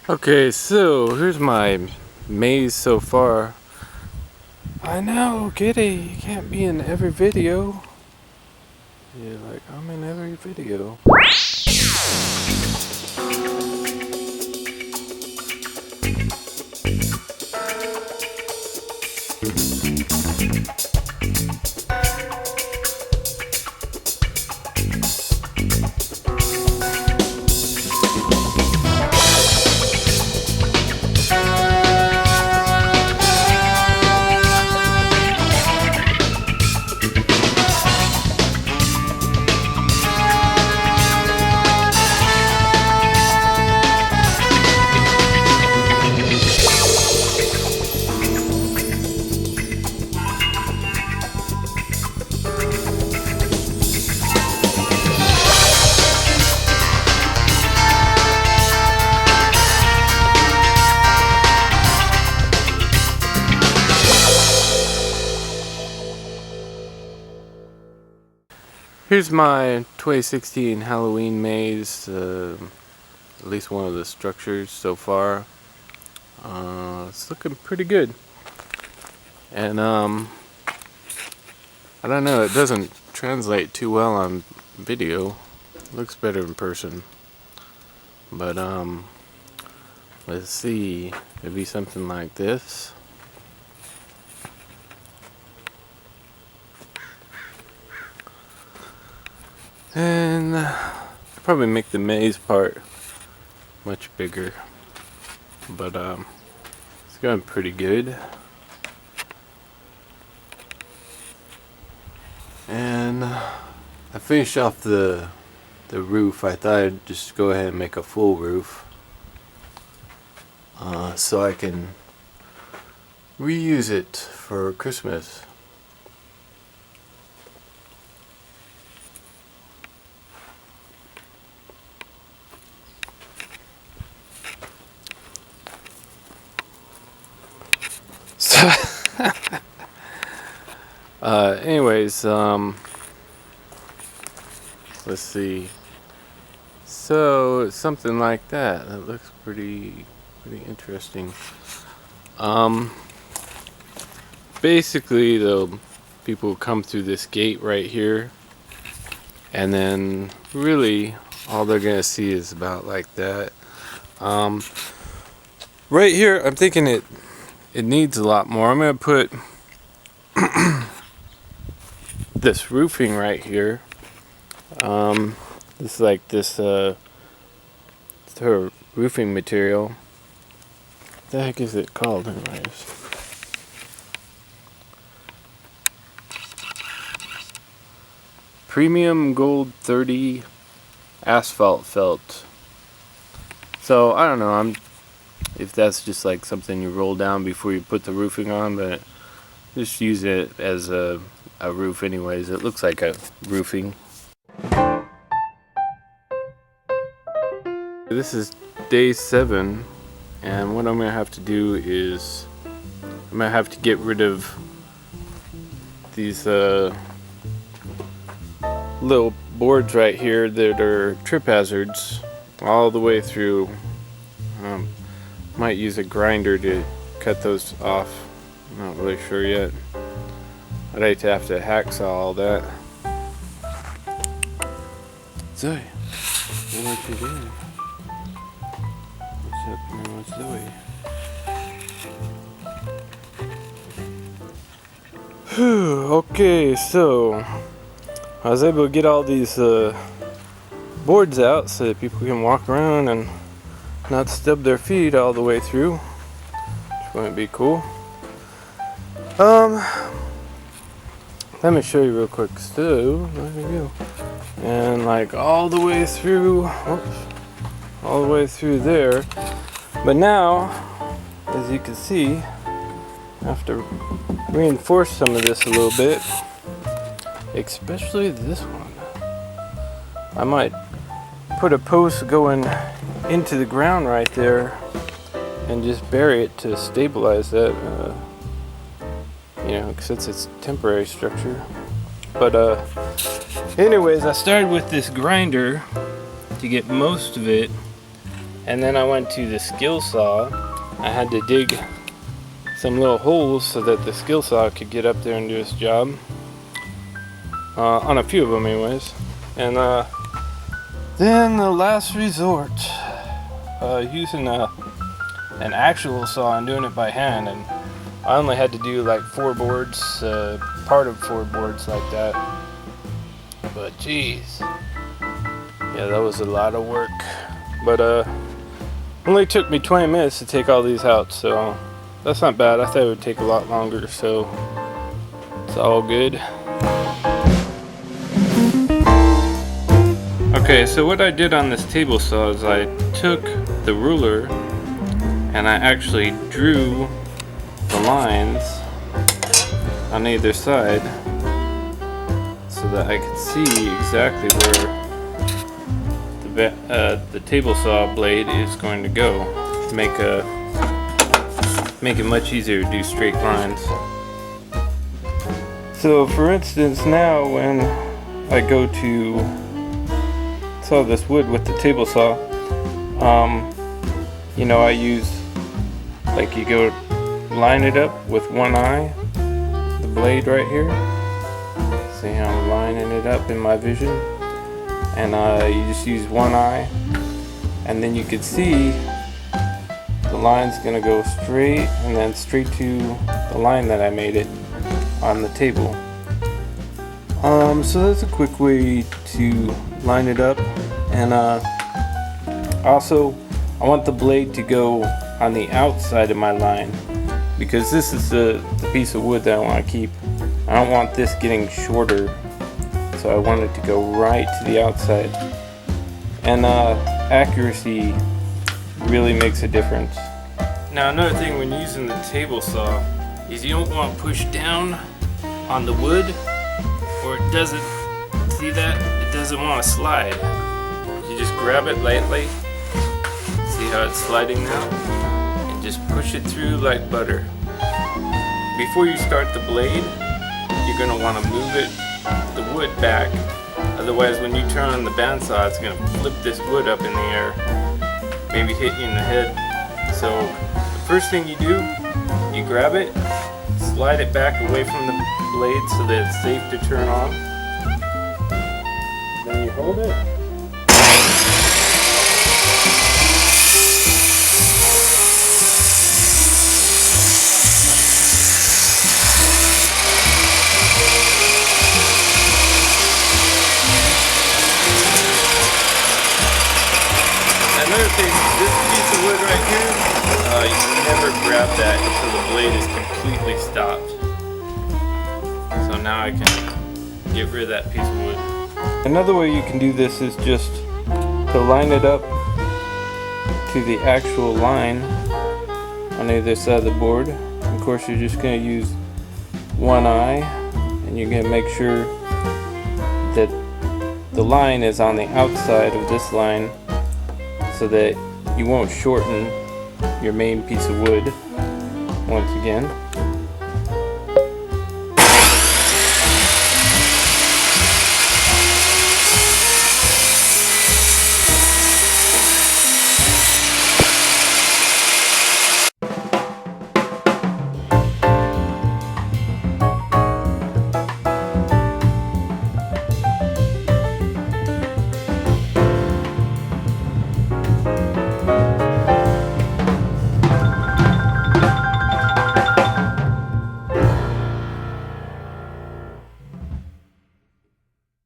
Okay, so here's my maze so far. I know, Kitty, you can't be in every video. You're like, I'm in every video. Here's my 2016 Halloween maze, at least one of the structures so far. It's looking pretty good. And I don't know, it doesn't translate too well on video. It looks better in person. But let's see, it'd be something like this. And probably make the maze part much bigger, but it's going pretty good. And I finished off the roof. I thought I'd just go ahead and make a full roof, so I can reuse it for Christmas. Anyways, let's see. So something like that. That looks pretty interesting. Basically, the people come through this gate right here, and then really all they're gonna see is about like that. Right here, I'm thinking it needs a lot more. I'm gonna put this roofing right here. It's like this roofing material. What the heck is it called anyways? Premium Gold 30 asphalt felt. So I don't know, if that's just like something you roll down before you put the roofing on, but just use it as a roof anyways. It looks like a roofing. This is day 7, and what I'm gonna have to do is I'm gonna have to get rid of these little boards right here that are trip hazards all the way through. Might use a grinder to cut those off. I'm not really sure yet. I'd hate to have to hacksaw all that. Zoe, what are you doing? What's up, what's Zoe? Okay, so I was able to get all these boards out so that people can walk around and not stub their feet all the way through, which might be cool. Let me show you real quick. So there we go, and like all the way through, all the way through there. But now, as you can see, I have to reinforce some of this a little bit, especially this one. I might put a post going into the ground right there and just bury it to stabilize that, since it's temporary structure. But anyways, I started with this grinder to get most of it And then I went to the skill saw. I had to dig some little holes so that the skill saw could get up there and do its job. On a few of them anyways. And then the last resort, using an actual saw and doing it by hand, and I only had to do like 4 boards, part of 4 boards like that. But geez, yeah, that was a lot of work. But only took me 20 minutes to take all these out, so that's not bad. I thought it would take a lot longer, so it's all good. Okay, so what I did on this table saw is I took the ruler and I actually drew the lines on either side so that I could see exactly where the table saw blade is going to go to make it much easier to do straight lines. So for instance, now when I go to saw this wood with the table saw, you know, I use, like, you go line it up with one eye, the blade right here. See how I'm lining it up in my vision, and you just use one eye, and then you can see the line's gonna go straight and then straight to the line that I made it on the table. So that's a quick way to line it up. And also I want the blade to go on the outside of my line, because this is the piece of wood that I want to keep. I don't want this getting shorter, so I want it to go right to the outside. And accuracy really makes a difference. Now another thing when using the table saw is you don't want to push down on the wood, or it doesn't, see that? It doesn't want to slide. You just grab it lightly, see how it's sliding now, and just push it through like butter. Before you start the blade, you're going to want to move the wood back, otherwise when you turn on the bandsaw it's going to flip this wood up in the air, maybe hit you in the head. So the first thing you do, you grab it, slide it back away from the blade so that it's safe to turn on, then you hold it. Another thing, this piece of wood right here, you never grab that until the blade is completely stopped. So now I can get rid of that piece of wood. Another way you can do this is just to line it up to the actual line on either side of the board. Of course, you're just going to use one eye, and you're going to make sure that the line is on the outside of this line, so that you won't shorten your main piece of wood once again.